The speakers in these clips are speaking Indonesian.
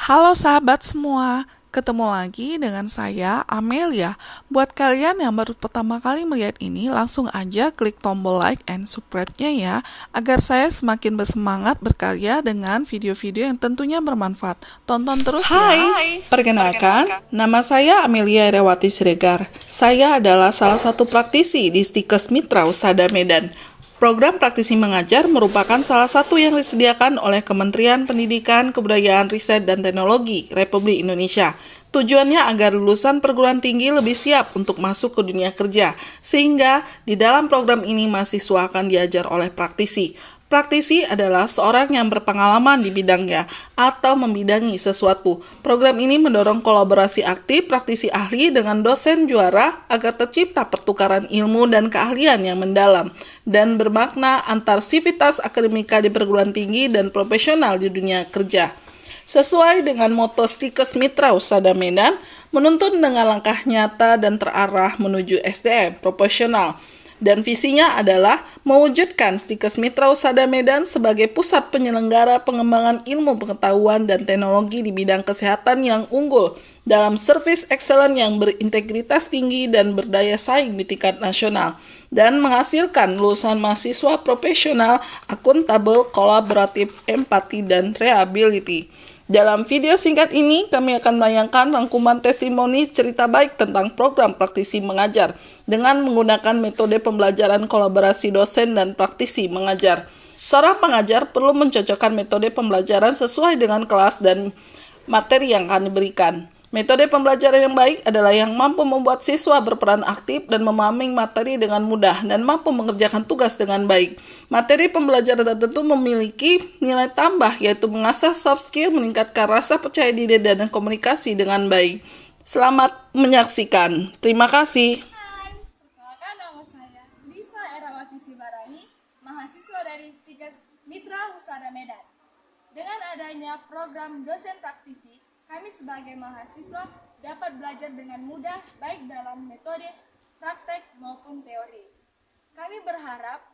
Halo sahabat semua, ketemu lagi dengan saya Amelia. Buat kalian yang baru pertama kali melihat ini, langsung aja klik tombol like and subscribe-nya ya, agar saya semakin bersemangat berkarya dengan video-video yang tentunya bermanfaat. Tonton terus ya. Hai, perkenalkan, nama saya Amelia Rewati Siregar. Saya adalah salah satu praktisi di Stikes Mitra Husada Medan. Program praktisi mengajar merupakan salah satu yang disediakan oleh Kementerian Pendidikan, Kebudayaan, Riset, dan Teknologi Republik Indonesia. Tujuannya agar lulusan perguruan tinggi lebih siap untuk masuk ke dunia kerja, sehingga di dalam program ini mahasiswa akan diajar oleh praktisi. Praktisi adalah seorang yang berpengalaman di bidangnya atau membidangi sesuatu. Program ini mendorong kolaborasi aktif praktisi ahli dengan dosen juara agar tercipta pertukaran ilmu dan keahlian yang mendalam dan bermakna antar sivitas akademika di perguruan tinggi dan profesional di dunia kerja. Sesuai dengan moto Stikes Mitra Husada Medan, menuntun dengan langkah nyata dan terarah menuju SDM profesional. Dan visinya adalah mewujudkan Stikes Mitra Husada Medan sebagai pusat penyelenggara pengembangan ilmu pengetahuan dan teknologi di bidang kesehatan yang unggul dalam service excellence yang berintegritas tinggi dan berdaya saing di tingkat nasional, dan menghasilkan lulusan mahasiswa profesional, akuntabel, kolaboratif, empati, dan reliability. Dalam video singkat ini, kami akan menayangkan rangkuman testimoni cerita baik tentang program praktisi mengajar dengan menggunakan metode pembelajaran kolaborasi dosen dan praktisi mengajar. Seorang pengajar perlu mencocokkan metode pembelajaran sesuai dengan kelas dan materi yang akan diberikan. Metode pembelajaran yang baik adalah yang mampu membuat siswa berperan aktif dan memahami materi dengan mudah dan mampu mengerjakan tugas dengan baik. Materi pembelajaran tertentu memiliki nilai tambah, yaitu mengasah soft skill, meningkatkan rasa percaya diri dan komunikasi dengan baik. Selamat menyaksikan. Terima kasih. Hai, perkenalkan nama saya Lisa Erawati Sibarani, mahasiswa dari Stikes Mitra Husada Medan. Dengan adanya program dosen praktisi, kami sebagai mahasiswa dapat belajar dengan mudah baik dalam metode praktek maupun teori. Kami berharap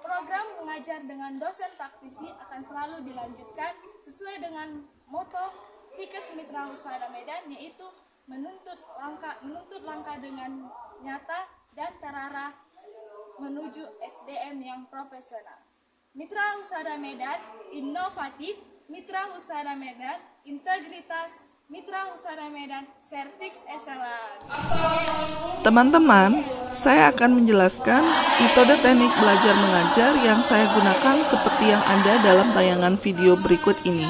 program mengajar dengan dosen praktisi akan selalu dilanjutkan sesuai dengan moto Stikes Mitra Husada Medan, yaitu menuntut langkah dengan nyata dan terarah menuju SDM yang profesional. Mitra Husada Medan inovatif, Mitra Husada Medan integritas, Mitra Husada Medan service excellence. Teman-teman, saya akan menjelaskan metode teknik belajar mengajar yang saya gunakan seperti yang ada dalam tayangan video berikut ini.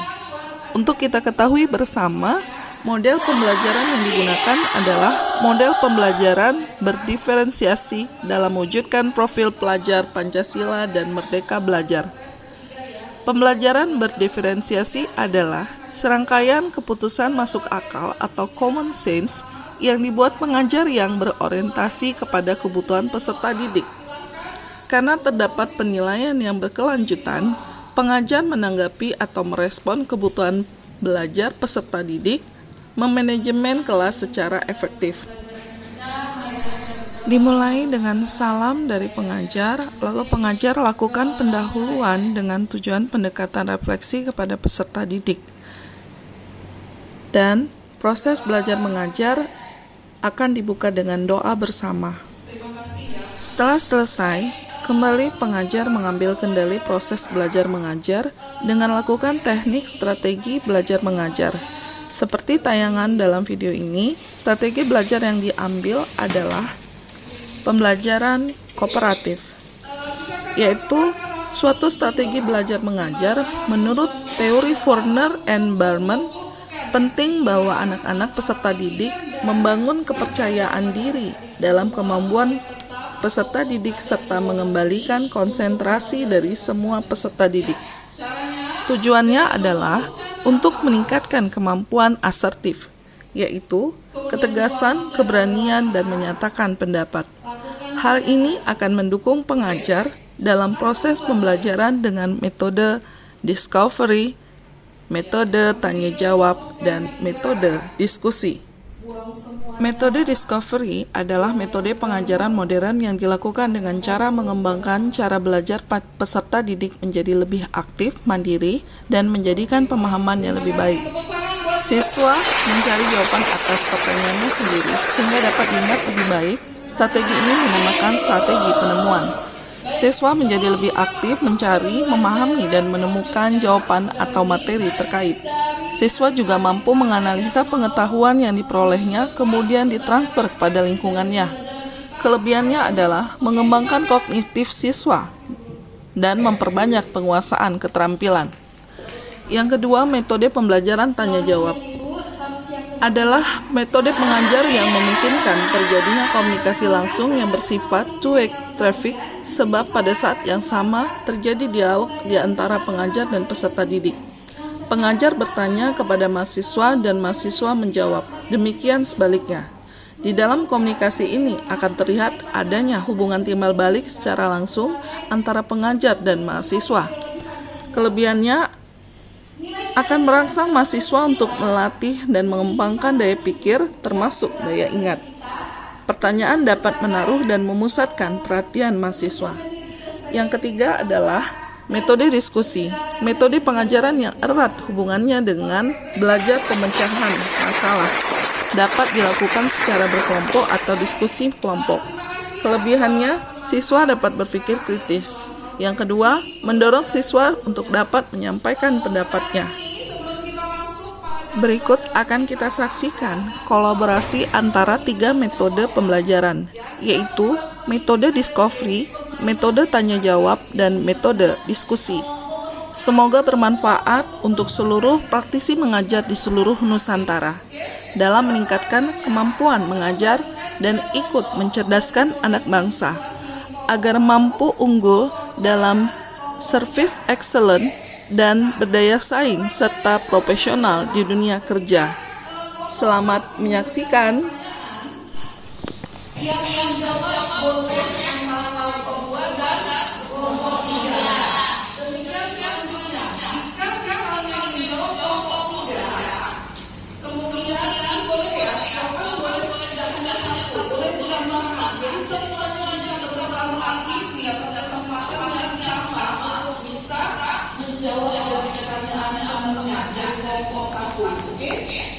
Untuk kita ketahui bersama, model pembelajaran yang digunakan adalah model pembelajaran berdiferensiasi dalam mewujudkan profil pelajar Pancasila dan Merdeka Belajar. Pembelajaran berdiferensiasi adalah serangkaian keputusan masuk akal atau common sense yang dibuat pengajar yang berorientasi kepada kebutuhan peserta didik. Karena terdapat penilaian yang berkelanjutan, pengajar menanggapi atau merespon kebutuhan belajar peserta didik, memanajemen kelas secara efektif. Dimulai dengan salam dari pengajar, lalu pengajar lakukan pendahuluan dengan tujuan pendekatan refleksi kepada peserta didik. Dan proses belajar mengajar akan dibuka dengan doa bersama. Setelah selesai, kembali pengajar mengambil kendali proses belajar mengajar dengan lakukan teknik strategi belajar mengajar. Seperti tayangan dalam video ini, strategi belajar yang diambil adalah pembelajaran kooperatif, yaitu suatu strategi belajar mengajar menurut teori Fournier and Barman. Penting bahwa anak-anak peserta didik membangun kepercayaan diri dalam kemampuan peserta didik serta mengembalikan konsentrasi dari semua peserta didik. Tujuannya adalah untuk meningkatkan kemampuan asertif, yaitu ketegasan, keberanian, dan menyatakan pendapat. Hal ini akan mendukung pengajar dalam proses pembelajaran dengan metode discovery, metode tanya jawab, dan metode diskusi. Metode discovery adalah metode pengajaran modern yang dilakukan dengan cara mengembangkan cara belajar peserta didik menjadi lebih aktif, mandiri, dan menjadikan pemahaman yang lebih baik. Siswa mencari jawaban atas pertanyaannya sendiri sehingga dapat diingat lebih baik. Strategi ini dinamakan strategi penemuan. Siswa menjadi lebih aktif mencari, memahami, dan menemukan jawaban atau materi terkait. Siswa juga mampu menganalisa pengetahuan yang diperolehnya, kemudian ditransfer kepada lingkungannya. Kelebihannya adalah mengembangkan kognitif siswa dan memperbanyak penguasaan keterampilan. Yang kedua, metode pembelajaran tanya jawab adalah metode pengajar yang memungkinkan terjadinya komunikasi langsung yang bersifat two-way traffic, sebab pada saat yang sama terjadi dialog di antara pengajar dan peserta didik. Pengajar bertanya kepada mahasiswa dan mahasiswa menjawab. Demikian sebaliknya. Di dalam komunikasi ini akan terlihat adanya hubungan timbal balik secara langsung antara pengajar dan mahasiswa. Kelebihannya akan merangsang mahasiswa untuk melatih dan mengembangkan daya pikir termasuk daya ingat. Pertanyaan dapat menaruh dan memusatkan perhatian mahasiswa. Yang ketiga adalah metode diskusi. Metode pengajaran yang erat hubungannya dengan belajar pemecahan masalah. Dapat dilakukan secara berkelompok atau diskusi kelompok. Kelebihannya, siswa dapat berpikir kritis. Yang kedua, mendorong siswa untuk dapat menyampaikan pendapatnya. Berikut akan kita saksikan kolaborasi antara 3 metode pembelajaran, yaitu metode discovery, metode tanya jawab, dan metode diskusi. Semoga bermanfaat untuk seluruh praktisi mengajar di seluruh Nusantara dalam meningkatkan kemampuan mengajar dan ikut mencerdaskan anak bangsa agar mampu unggul dalam service excellent dan berdaya saing serta profesional di dunia kerja. Selamat menyaksikan.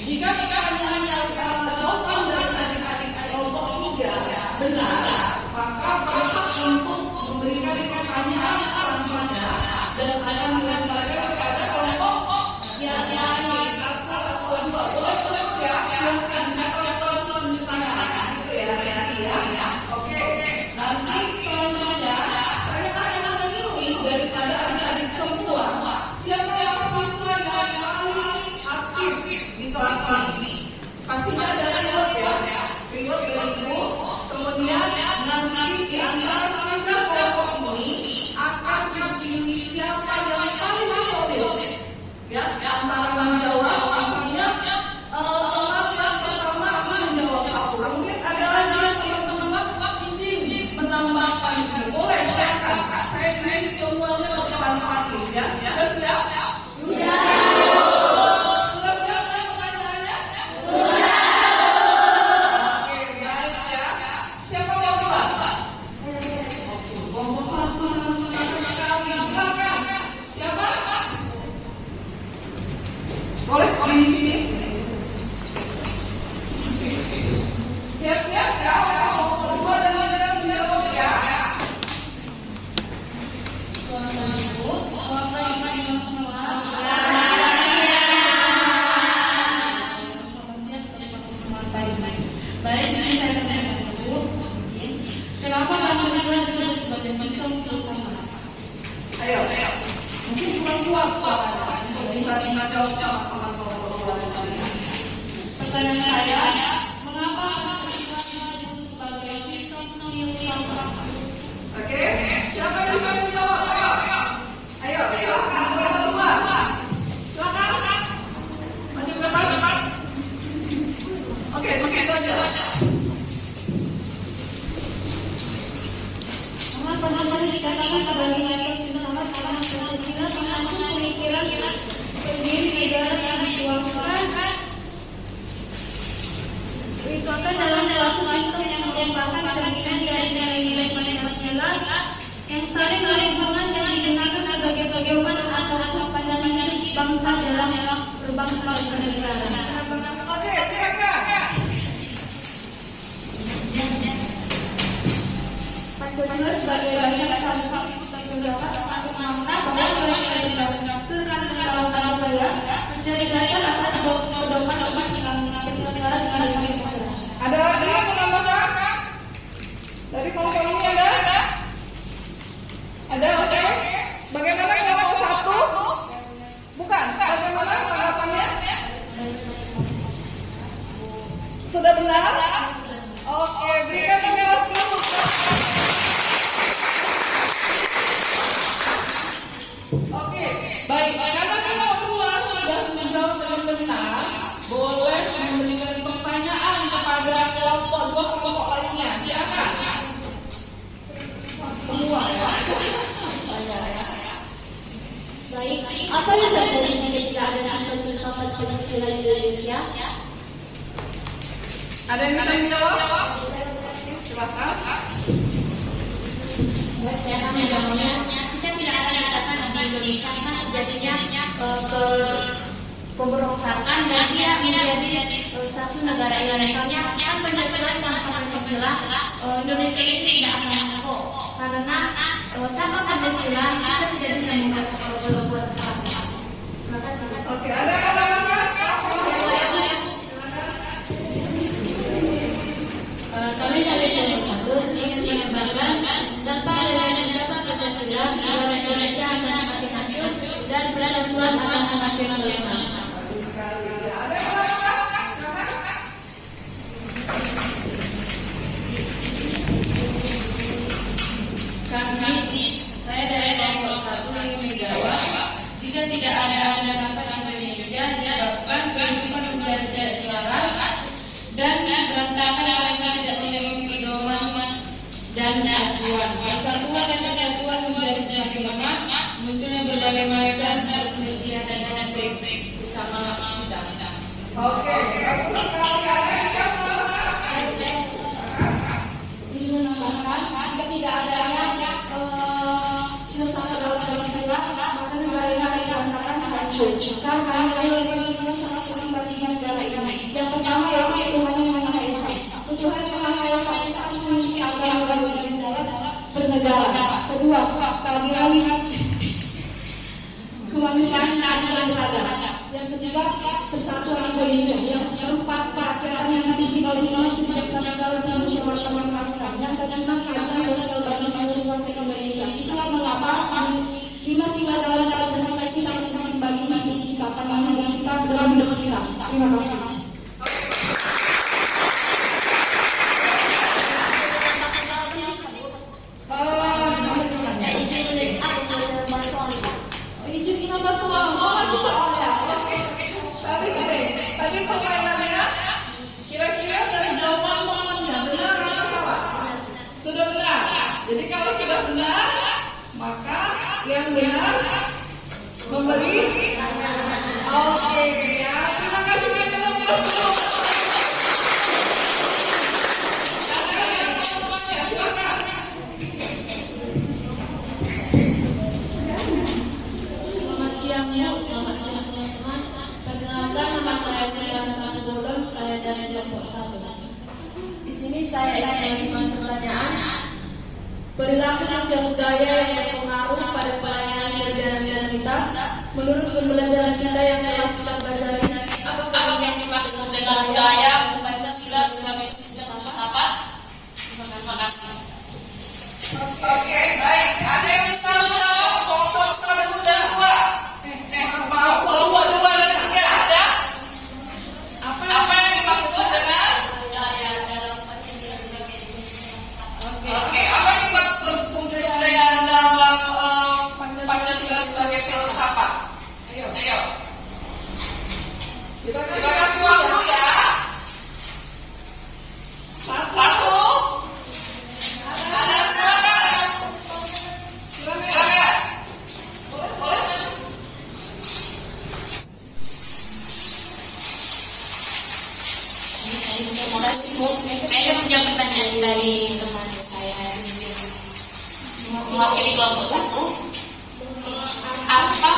Jika pertanyaannya jawaban dari adik-adik kelompok 3 benar, maka Bapak untuk memberikan pertanyaan selanjutnya dan akan melemparkan kepada kelompok yang lain. Oke. Nanti selanjutnya saya akan memilih daripada adik-adik semua siapa siswa yang paling aktif di kelas ini. Pastinya ada reward ya. Reward dari ibu. Kemudian nanti di antara 3 kelompok ini akan dipilih siapa yang paling solid. Ya, antara menjawab pastinya orang yang pertama menjawab satu. Mungkin ada lagi yang teman-teman izin menambahkan itu. Boleh silakan. Saya semuanya berperan aktif ya. Sudah siap? Sudah. Boleh di sini. Siap-siap ya. Mau kedua dan menjawab ya. Baik, saya sampaikan dulu. Kenapa kamu disebut sebagai sistem utama? Ayo. Mungkin kuat suara. Bisa jawab sama kawan-kawan. Pertanyaan saya, mengapa kamu disebut sebagai sistem utama? Oke, siapa yang bisa jawab? Ayo, sampai kedua. Silakan. Maju ke depan. Oke, itu aja. Teman-teman dikatakan sebagai sistem utama karena Pancasila mengandung pemikiran pendiri negara yang dituangkan dalam suatu sistem yang merupakan cerminan dari nilai-nilai Pancasila yang saling berhubungan dan digunakan sebagai pedoman atau pandangan bangsa dalam berbangsa dan bernegara. Oke, silakan. Pancasila sebagai bagian dasar tanggung jawab untuk memakna bahwa nilai-nilai terkandung dalam Pancasila menjadi dasar atas pedoman bernegara di masyarakat. Ada lagi yang menambahkan? Dari kelompok ini ada? Ada, oke. Bagaimana kelompok satu? Bukan. Bagaimana tanggapannya? Sudah benar? Oke, berikan tepuk tangan. Oke, baik. Karena kedua sudah menjawab dengan benar, boleh memberikan pertanyaan kepada dua kelompok lainnya. Silakan. Semua ya. Baik, apa yang terjadi jika ada sistem filsafat Pancasila di Indonesia? Ada yang bisa menjawab? Silakan. Saya namanya kita tidak akan dikatakan di Indonesia karena terjadinya pemberontakan dan dia menjadi satu negara Indonesia kan Pancasila tanpa Pancasila Indonesia ini tidak akan mampu karena tanpa Pancasila kita tidak bisa berbuat apa-apa. Terima kasih. Oke, ada kata-kata? Kami dari kampus ingin mengembangkan tanpa adanya dasar Pancasila negara Indonesia akan semakin hancur dan persatuan akan semakin melemah. Saya dari kelompok satu ingin menjawab jika tidak ada bangsa Indonesia disebabkan kehidupan menjadi tidak selaras dan berantakan karena tidak memiliki pedoman dan acuan. Persatuan dan kesatuan menjadi semakin lemah, munculnya berbagai macam perselisihan dan konflik bersama kita. Oke, Bisa menambahkan jika tidak adanya filsafat dalam Pancasila maka negara ini akan berantakan hancur karena nilai Pancasila sangat membandingkan negara ini. Yang pertama yaitu Tuhan yang Maha Esa. Tuhan yang Maha Esa harus memiliki agama bernegara. Kedua, keadilan kemanusiaan dan beradab. Yang ketiga, persatuan Indonesia. Yang keempat, kerakyatan yang dipimpin oleh hikmah kebijaksanaan dalam Indonesia bersama kawan. Yang kelima, keadilan sosial bagi seluruh warga Indonesia. Itulah mengapa lima sila dalam Pancasila ini sangat membagi hidup kita, pandangan kita, dalam hidup kita. Terima kasih. Tadi permainannya kira-kira dari jawaban temannya benar atau salah? Sudah benar. Jadi kalau sudah benar, maka yang benar memberi. Oke ya, terima kasih teman-teman. Silakan. Selamat siang ya, selamat siang teman-teman. Perkenalkan nama saya Siti Golon, saya dari kelompok 1. Di sini saya ingin mengajukan pertanyaan. Perilaku sosial budaya yang berpengaruh pada pelayanan dan modernitas menurut pembelajaran kita yang telah kita pelajari. Apa yang dimaksud dengan budaya Pancasila sebagai sistem filsafat? Terima kasih. Oke, baik. Ada yang bisa menjawab kelompok 1 dan 2? Kelompok 2 dan 3 ada? Apa yang dimaksud dengan Budaya dalam Pancasila sebagai sistem filsafat. Oke, apa yang dimaksud kebudayaan dalam Pancasila sebagai filsafat? Ayo. Kita kasih waktu ya. 1. Ada, silakan. Boleh. Terima kasih Bu. Saya menjawab pertanyaan dari teman saya mewakili kelompok 1. Apa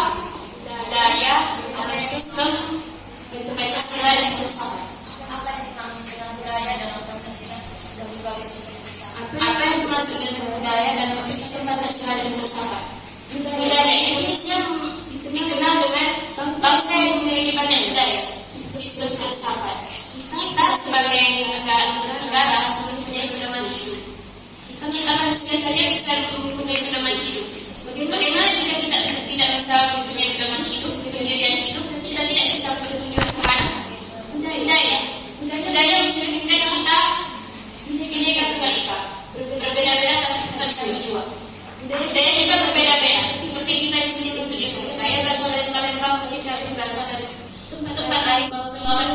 budaya atau sistem budaya dan filsafat. Apa yang dimaksud dengan budaya dalam Pancasila dan sebagai sistem filsafat? Apa yang dimaksud dengan budaya dalam sistem Pancasila dan filsafat? Budaya Indonesia dikenal dengan bangsa yang memiliki banyak budaya. Sistem filsafat. Kita sebagai negara harus mempunyai pedoman hidup. Kita manusia saja bisa mempunyai pedoman hidup. Bagaimana jika kita tidak bisa mempunyai pedoman hidup, pendirian hidup, kita tidak bisa bertujuan kemana? Budaya. Budaya mencerminkan kita Bhinneka Tunggal Ika. Berbeda-beda tapi kita bisa berjuang. Budaya kita berbeda-beda. Seperti kita di sini begitu. Saya berasal dari Palembang, kita berasal dari tempat lain.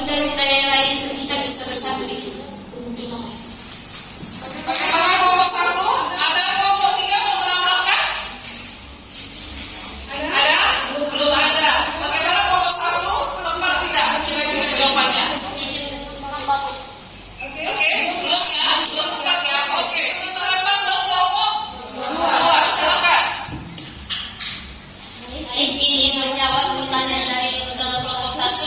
Budaya lain kita bisa bersatu di sini. Terima kasih. Bagaimana kelompok 1? Ada kelompok 3 mau menambahkan? Ada? Belum ada. Bagaimana kelompok 1? Tempat tidak? Kira-kira jawabannya. Oke, belum ya? Belum tempat ya? Oke, kita lempar ke kelompok 2. Silakan. Ini menjawab pertanyaan dari kelompok 1.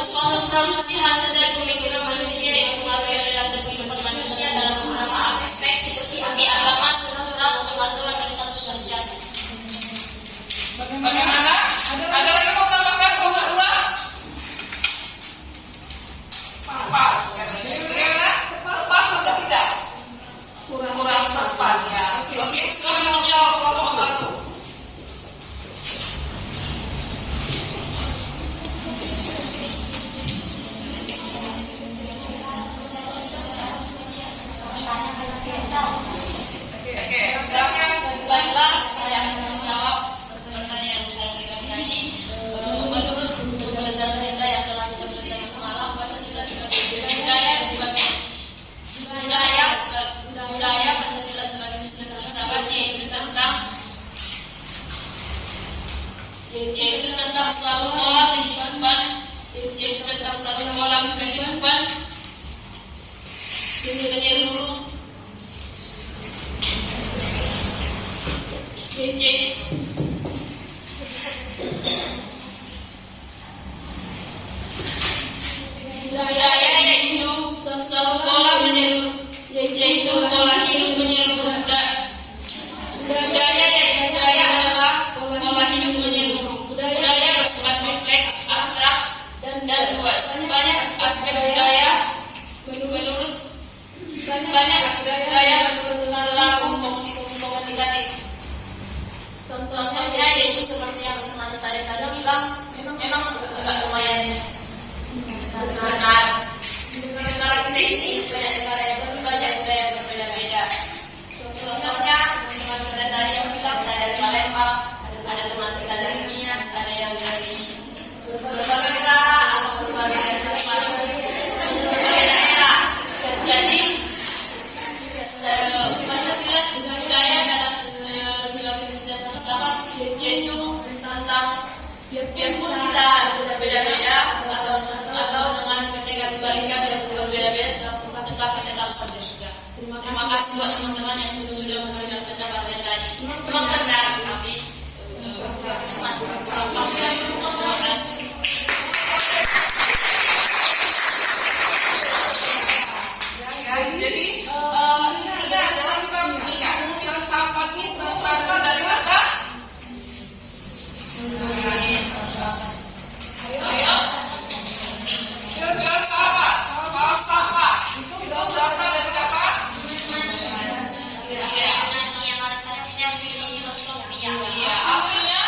Suatu produksi hasil dari pemikiran manusia yang mempengaruhi aliran kehidupan manusia dalam beberapa aspek seperti agama, ras, kepatuhan, dan status sosial. Bagaimana? Ada lagi mau menambahkan kelompok 2? Pas. Bagaimana? Tepat atau tidak? Kurang tepat ya. Oke, silakan menjawab kelompok 1. Baiklah, saya akan menjawab pertanyaan yang saya berikan tadi. Menurut pembelajaran kita yang telah kita pelajari semalam, Pancasila sebagai budaya Pancasila sebagai sistem filsafat yaitu tentang suatu pola kehidupan, menyeluruh. Budaya yaitu suatu pola menyeluruh, yaitu pola hidup menyeluruh. Budaya adalah pola hidup menyeluruh. Budaya bersifat kompleks, abstrak, dan luas. Banyak aspek budaya menurut perilaku komunikatif. Contohnya yaitu seperti yang teman saya tadi bilang, memang agak lumayan benar. Di negara kita ini banyak negara yang banyak budaya yang berbeda-beda. Contohnya teman kita tadi yang bilang saya dari Palembang, ada teman kita dari Nias, ada yang dari berbagai negara atau berbagai daerah. Jadi Pancasila budaya dalam sebagai sistem filsafat yaitu tentang biarpun kita berbeda-beda atau dengan Bhinneka Tunggal Ika biarpun berbeda-beda tetap kita sama juga. Terima kasih buat teman-teman yang sudah memberikan pendapat tadi. Memang benar tapi terima kasih. Jadi intinya adalah kita mengingat filsafat itu berasal dari kata ayo filsafat itu berasal dari kata iya artinya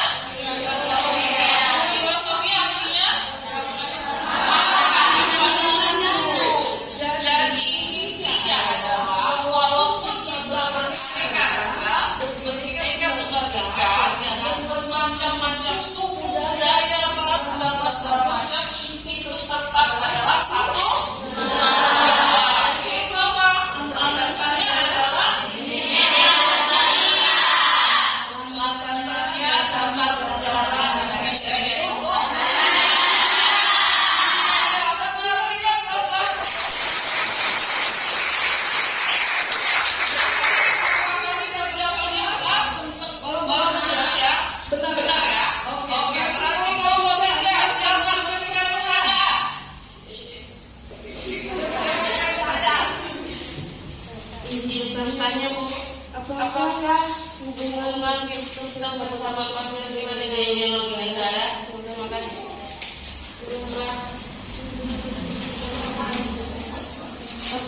Islam bersahabat Pancasila dan ideologi negara. Terima kasih.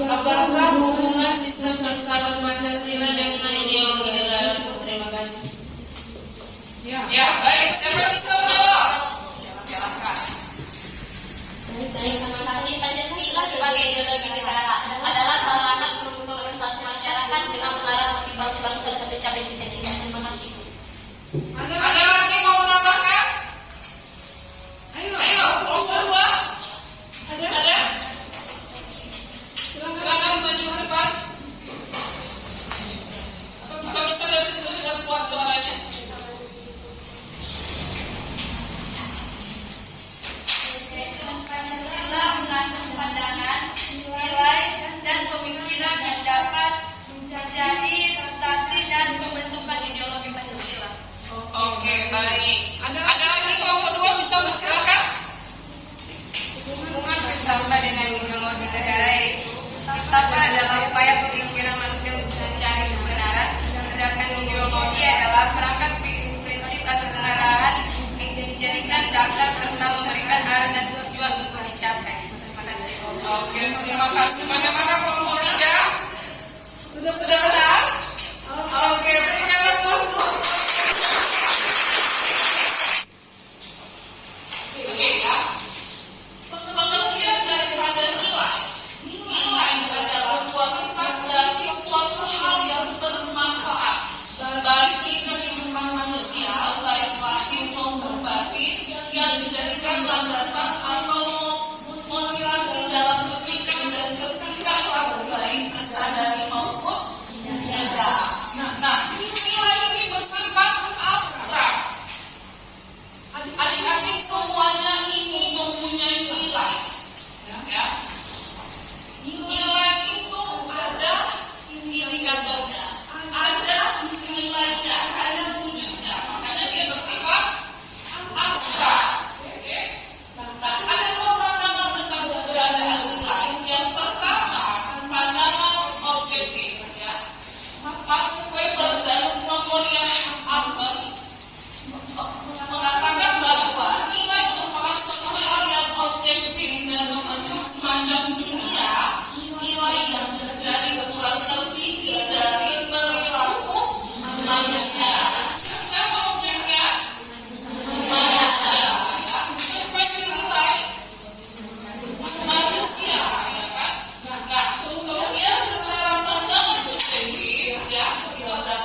Apakah hubungan sistem bersahabat Pancasila dengan ideologi negara? Terima kasih. Ya, baik. Siapa bisa menjawab? Silakan. Terima kasih. Pancasila sebagai ideologi negara adalah sarana untuk bersatu masyarakat dengan mengarah motivasi bangsa untuk mencapai cita-cita. Terima kasih. Ada lagi mau menambahkan? Ayo, unsur dua. Ada? Silakan maju ke depan. Apa bisa dari situ juga kuat suaranya? Pancasila mengandung pandangan, nilai, dan pemikiran yang dapat menjadi substansi dan pembentukan ideologi Pancasila. Oke, baik. Ada lagi kelompok dua bisa bersilakan. Hubungan filsafat dengan ideologi negara itu filsafat adalah upaya pemikiran manusia untuk mencari kebenaran, sedangkan ideologi adalah perangkat prinsip atau kebenaran yang dijadikan dasar serta memberikan arah dan tujuan untuk dicapai. Terima kasih. Oke, terima kasih. Bagaimana kelompok tiga? Sudah benar? Oke, berikanlah puas dulu. Oke ya. Pengertian daripada nilai adalah kualitas dari suatu hal yang bermanfaat bagi kehidupan manusia, baik lahir maupun batin, yang dijadikan landasan atau motivasi dalam bersikap dan bertingkah laku baik disadari maupun nyata. Nah, nilai ini bersifat abstrak. Adik-adik semuanya ini mempunyai nilai. Ya. Nilai itu ada indikatornya, ada nilainya, ada wujudnya. Makanya dia bersifat abstrak. Oke. Nah, ada dua pandangan tentang keberadaan nilai. Yang pertama, pandangan objektif. Ya. Max Weber dan Memorial Albert mengatakan bahwa nilai merupakan suatu hal yang objektif dan membentuk semacam dunia nilai yang menjadi ukuran tertinggi dari perilaku manusia. Siapa objeknya? Manusia. Ya. Kuesti nilai manusia, ya kan? Nah, kemudian secara pandangan subjektif, ya, kita ada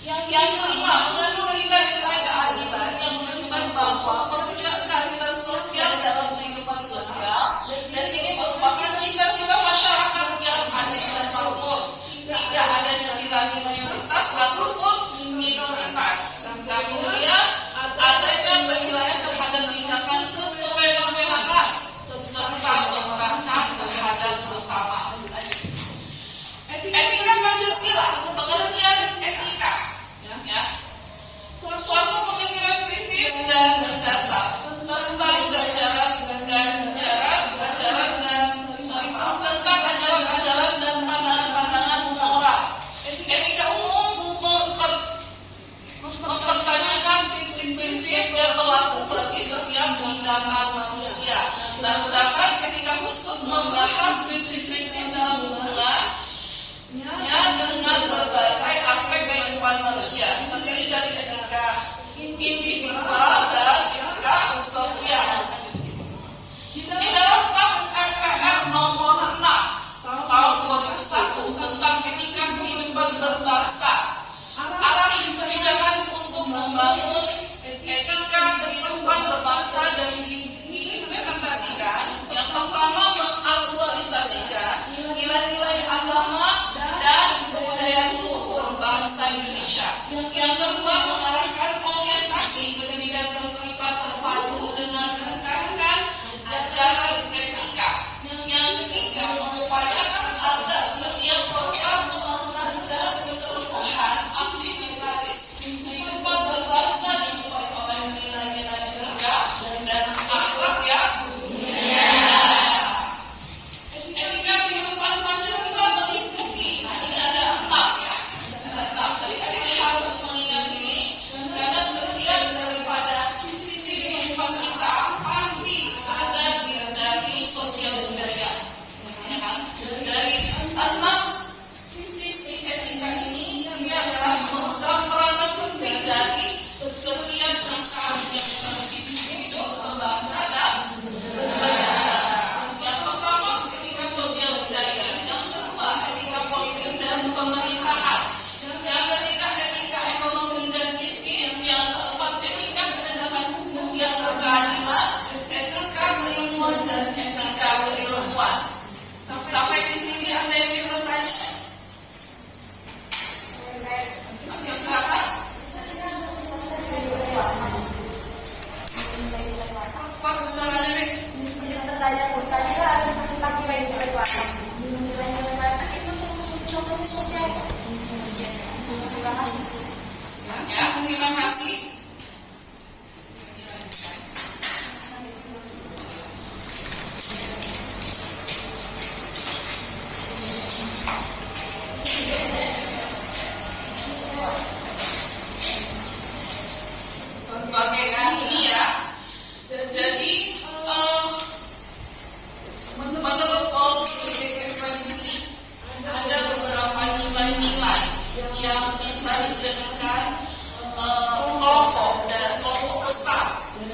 Yang kelima, mengandung nilai-nilai keadilan yang menunjukkan bahwa perwujudan keadilan sosial dalam kehidupan sosial dan ini merupakan cita-cita masyarakat yang adil dan makmur. Tidak adanya nilai mayoritas ataupun minoritas. Dan kemudian adanya penilaian terhadap tindakan kesewenang-wenangan serta pemerasan terhadap sesama. Etika Pancasila, pengertian etika, ya, suatu pemikiran kritis dan berdasar tentang tentang ajaran-ajaran dan pandangan-pandangan moral. Etika umum mempertanyakan prinsip-prinsip yang berlaku bagi setiap tindakan manusia. Nah, sedangkan etika khusus membahas prinsip-prinsip dalam hubungan dengan berbagai aspek kehidupan manusia, terdiri dari etika individual dan etika sosial. Di dalam MPR nomor 6 tahun 2001 tentang etika kehidupan berbangsa, arah kebijakan untuk membangun etika kehidupan berbangsa dan diimplementasikan. Yang pertama, mengaktualisasikan nilai-nilai agama dan kebudayaan luhur bangsa Indonesia. Yang kedua, mengarahkan orientasi pendidikan bersifat terpadu dengan menekankan ajaran etika. Yang ketiga, mengupayakan agar setiap program pembangunan dan keseluruhan aktivitas kehidupan berbangsa dimulai oleh nilai-nilai etika dan akhlak yang mulia. Etika kehidupan Pancasila meliputi, ini ada 6 ya. Ada 6. Adik-adik harus mengingat ini karena setiap daripada sisi kehidupan kita pasti ada dari sosial budaya. Ya kan? Dari 6 sisi etika ini adalah memegang peranan penting dari setiap kita yang hidup berbangsa dan bernegara. Yang pertama, etika sosial budaya. Yang kedua, etika politik dan pemerintahan. Yang ketiga, etika ekonomi dan bisnis. Yang keempat, etika penegakan hukum yang berkeadilan, etika keilmuan dan etika keilmuan. Sampai di sini ada yang ingin bertanya? Oke, silakan. Pak, silakan dari. Ya, terima kasih. Bagaimana ini ya? Jadi menurut Polisi ada beberapa nilai-nilai yang bisa dijadikan kelompok besar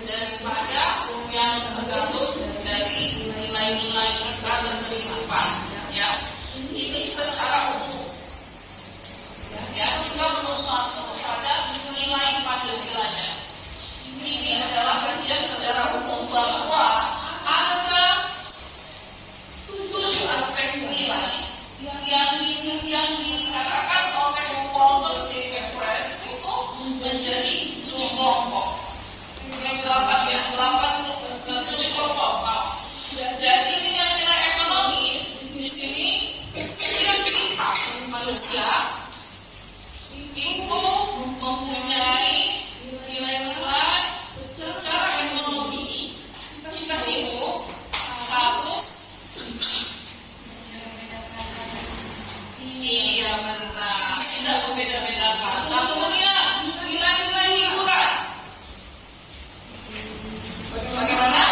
daripada yang tergabung dari nilai-nilai kita berkehidupan. Ya, ini secara umum. Ya, kita belum masuk pada nilai Pancasilanya. Ini adalah kajian secara umum bahwa ada 7 aspek nilai yang dikatakan oleh Walter J. Everest itu menjadi 7 kelompok. Yang 8 ya, 7 kelompok. Jadi nilai-nilai ekonomis di sini setiap kita manusia itu mempunyai nilai-nilai secara ekonomi. Kita hidup harus benar, tidak membeda-bedakan. Kemudian nilai-nilai hiburan. Bagaimana?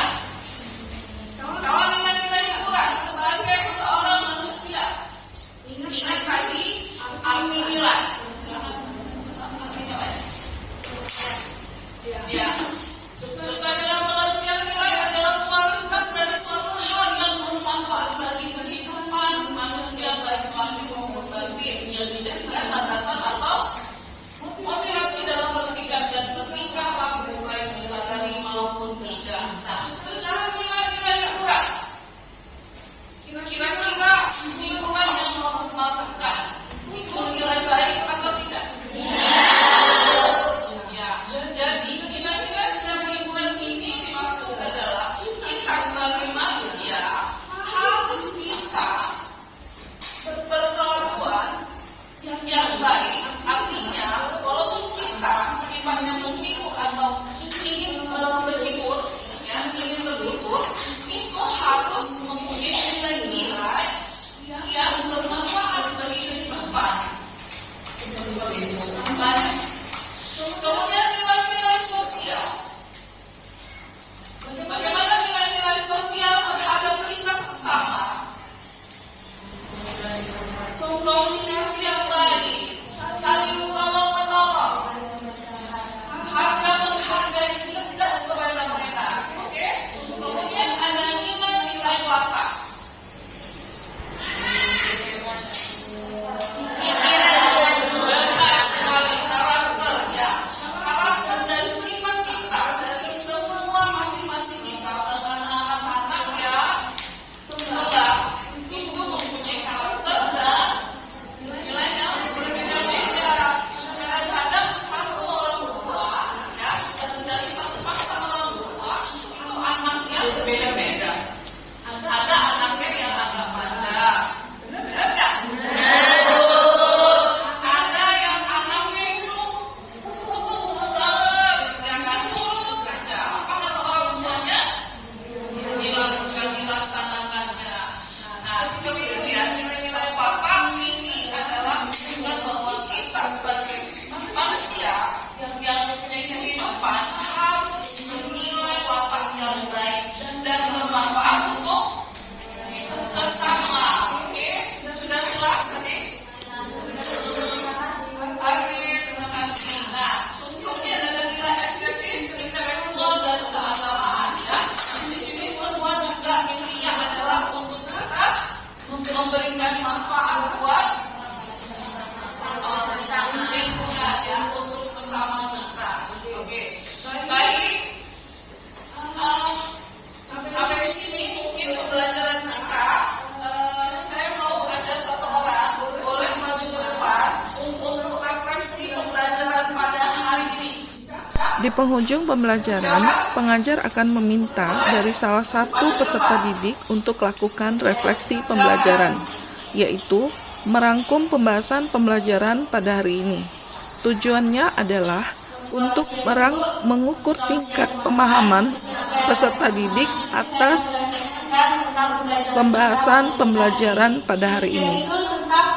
Kalau nilai-nilai hiburan sebagai seorang manusia, ingat tadi arti nilai. dengan manfaat buat lingkungan dan untuk sesama kita. Oke, baik. Sampai di sini mungkin pembelajaran kita. Saya mau ada satu orang boleh maju ke depan untuk refleksi pembelajaran pada hari ini. Di penghujung pembelajaran, pengajar akan meminta dari salah satu peserta didik untuk lakukan refleksi pembelajaran, yaitu merangkum pembahasan pembelajaran pada hari ini. Tujuannya adalah untuk mengukur tingkat pemahaman peserta didik atas pembahasan pembelajaran pada hari ini. Yaitu tentang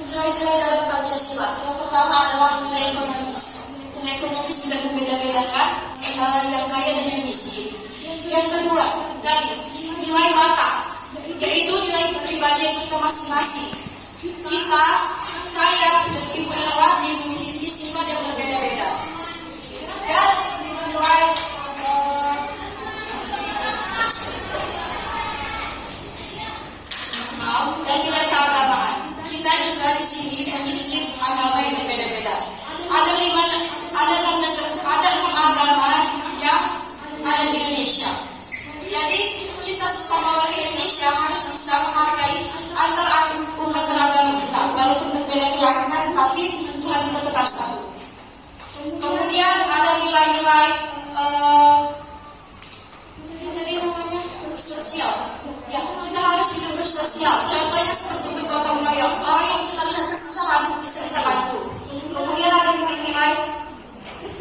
nilai-nilai dalam Pancasila. Yang pertama adalah nilai ekonomis. Nilai ekonomis tidak membeda-bedakan yang kaya dan yang miskin. Yang kedua, dari nilai mata, yaitu nilai kepribadian kita masing-masing. Saya dan Ibu Erawati memiliki sifat yang berbeda-beda. Dan nilai dan nilai keagamaan. Kita juga di sini memiliki agama yang berbeda-beda. Ada 6 agama yang ada di Indonesia. Jadi kita sesama warga Indonesia harus bisa menghargai antara umat beragama kita, walaupun berbeda keyakinan, tapi Tuhan kita tetap satu. Kemudian ada nilai-nilai sosial. Ya, kita harus hidup bersosial. Contohnya seperti bergotong royong. Orang yang kita lihat kesusahan bisa kita bantu. Kemudian ada nilai-nilai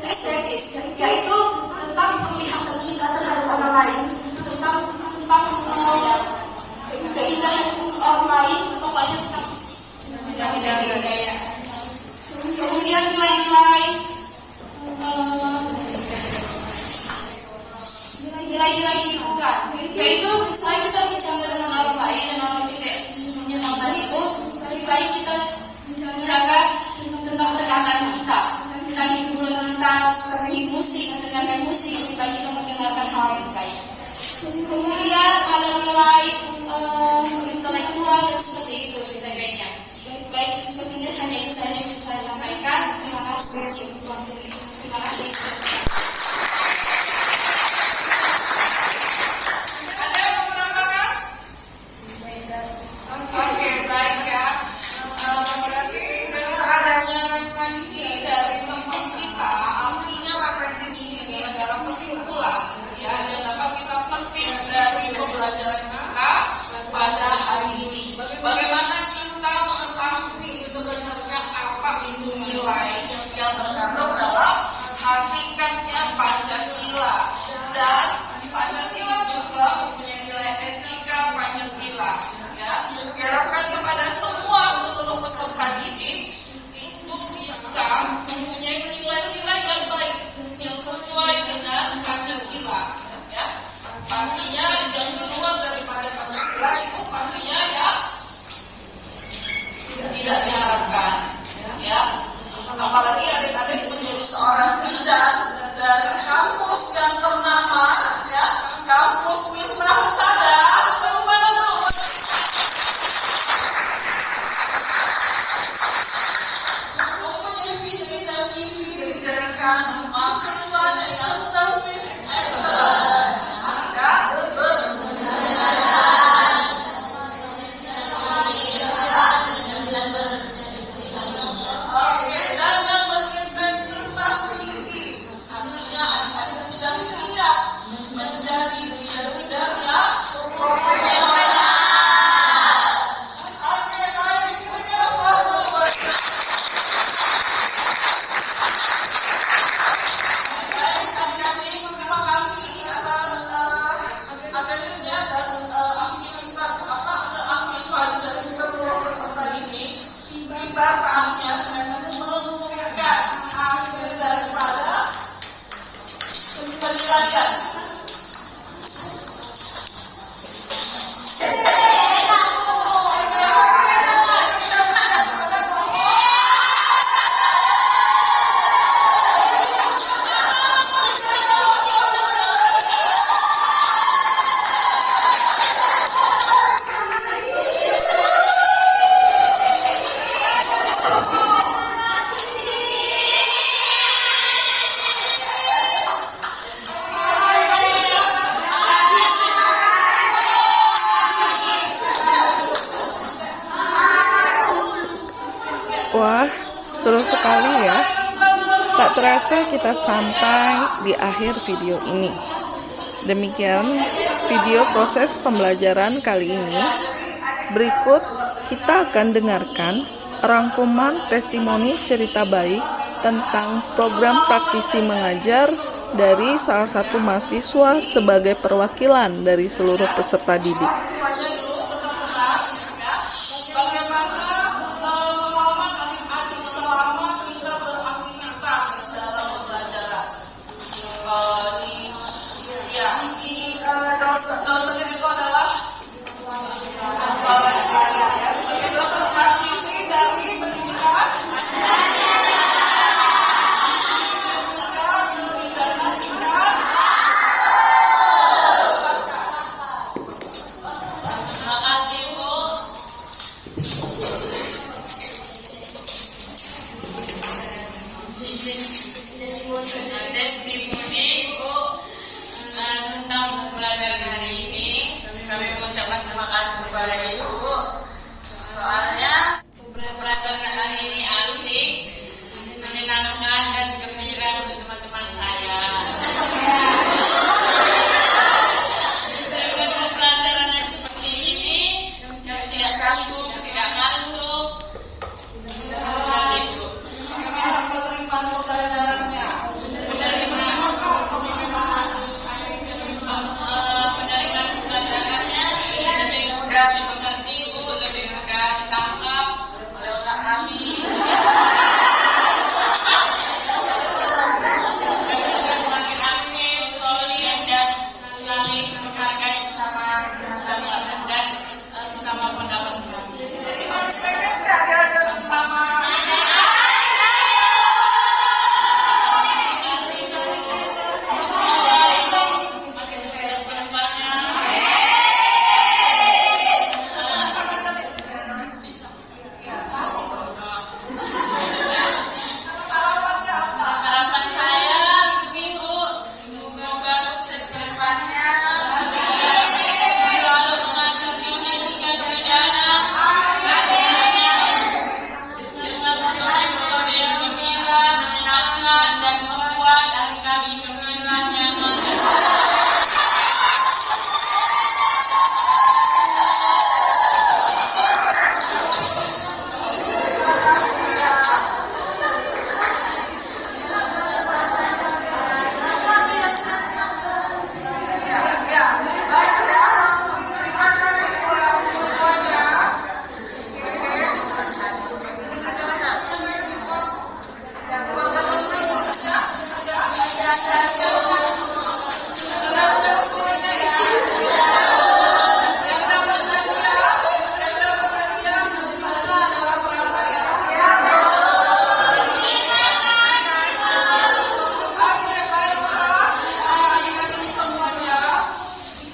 estetis, yaitu tentang penglihatan kita terhadap orang lain, tentang keindahan orang lain, pokoknya tentang budaya. Kemudian nilai-nilai hiburan, yaitu misalnya kita bercanda dengan orang lain dan orang tidak menyenangkan itu, lebih baik kita menjaga tentang perkataan kita. Kita hiburan kita seperti musik, mendengarkan musik, lebih baik kita mendengarkan hal yang baik. Kemudian ada nilai intelektual dan seperti itu sebagainya. Baik sepertinya hanya itu saja yang bisa saya sampaikan. Terima kasih. Terima kasih. Ada yang mau menambahkan? Oke, baik ya. Berarti dengan adanya refleksi dari teman kita, artinya refleksi di sini adalah kesimpulan ya, dan dapat kita petik dari pembelajaran kita pada hari ini. Bagaimana kita mengetahui sebenarnya apa itu nilai yang terkandung dalam hakikatnya Pancasila, dan Pancasila juga mempunyai nilai etika Pancasila. Ya, diharapkan kepada semua seluruh peserta didik itu bisa mempunyai nilai-nilai yang baik yang sesuai dengan Pancasila. Ya, pastinya yang di luar daripada Pancasila itu pastinya ya tidak diharapkan. Ya, apalagi adik-adik menjadi seorang bidan dari kampus yang ternama, ya, kampus Mitra Husada. Mempunyai visi dan misi dijadikan mahasiswa yang service excellent. Dan yang berintegritas tinggi, artinya Anda sudah siap menjadi leader-leader yang profesional. Oke, baik, punya waktu. Baik, adik-adik, terima kasih atas atensinya dan aktivitas aktifan dari seluruh peserta didik. Tiba saatnya saya mengumumkan hasil daripada penilaian. Wah, seru sekali ya. Tak terasa kita sampai di akhir video ini. Demikian video proses pembelajaran kali ini. Berikut kita akan dengarkan rangkuman testimoni cerita baik tentang program praktisi mengajar dari salah satu mahasiswa sebagai perwakilan dari seluruh peserta didik. Dosen itu adalah sebagai dosen praktisi dari pendidikan Terima kasih Bu. Testimoni Bu tentang pembelajaran hari ini. Kami mengucapkan terima kasih kepada Ibu. Soalnya pembelajaran hari ini asik, menyenangkan dan gembira untuk teman-teman saya. Dengan pembelajaran yang seperti ini, yang tidak canggung, tidak ngantuk, seperti itu. kami harap menerima pembelajarannya. Menerima pembelajarannya lebih mudah dimengerti Bu, lebih mudah ditangkap oleh otak kami. Kami juga semakin aktif, solid dan saling menghargai sesama kami dan sesama pendapat kami. Jadi masih pengen nggak belajar bersama? Harapan saya, Ibu, semoga sukses ke depannya. Selalu mengajar di Unika Pidana. Dengan metode yang gembira, menyenangkan, dan membuat hari kami gembira, nyaman, dan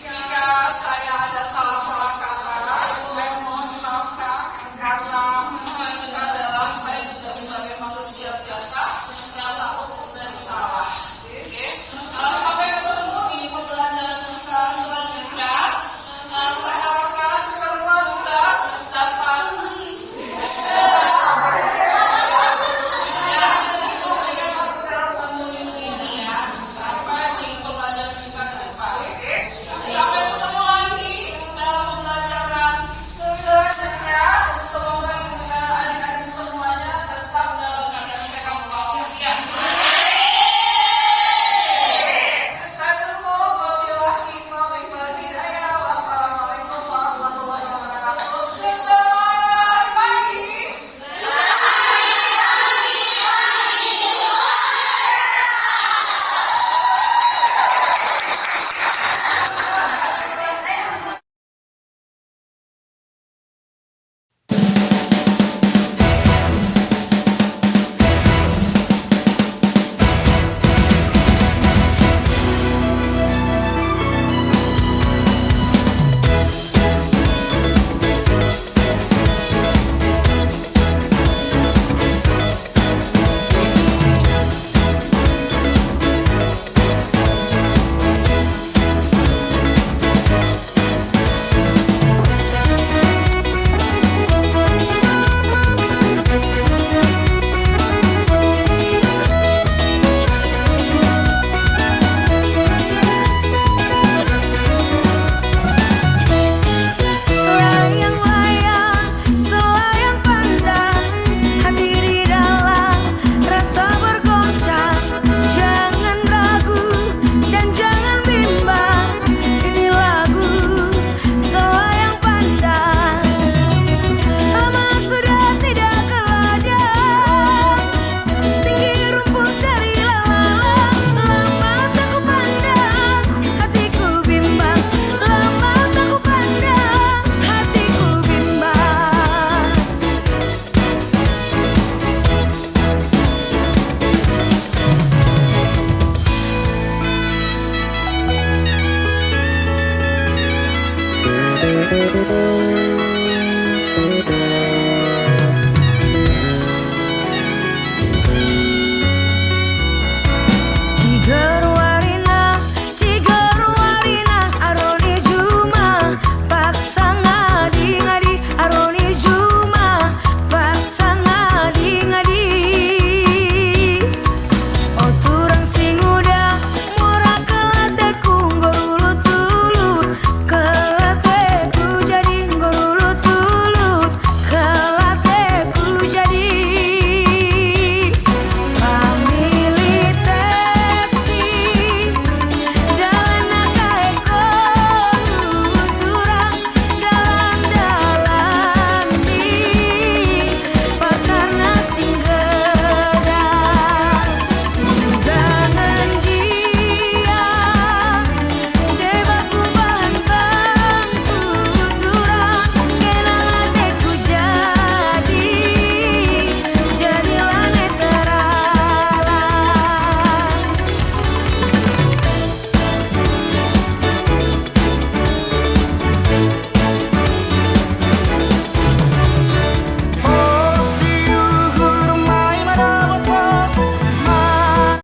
Jika saya ada salah-salah kata, saya mohon dimaafkan karena itu adalah saya juga sebagai manusia biasa yang tak luput dari salah. Oke. Sampai ketemu di pembelajaran kita selanjutnya. Saya harapkan semua tugas dapat sampai di pembelajaran kita ke depan. Sampai ketemu lagi dalam pembelajaran selanjutnya. Semoga ibu dan adik-adik semuanya tetap dalam keadaan sehat walafiat. Saya tutup. Wabillahi taufiq wal hidayah. Wassalamualaikum warahmatullahi wabarakatuh. Selamat pagi. Thank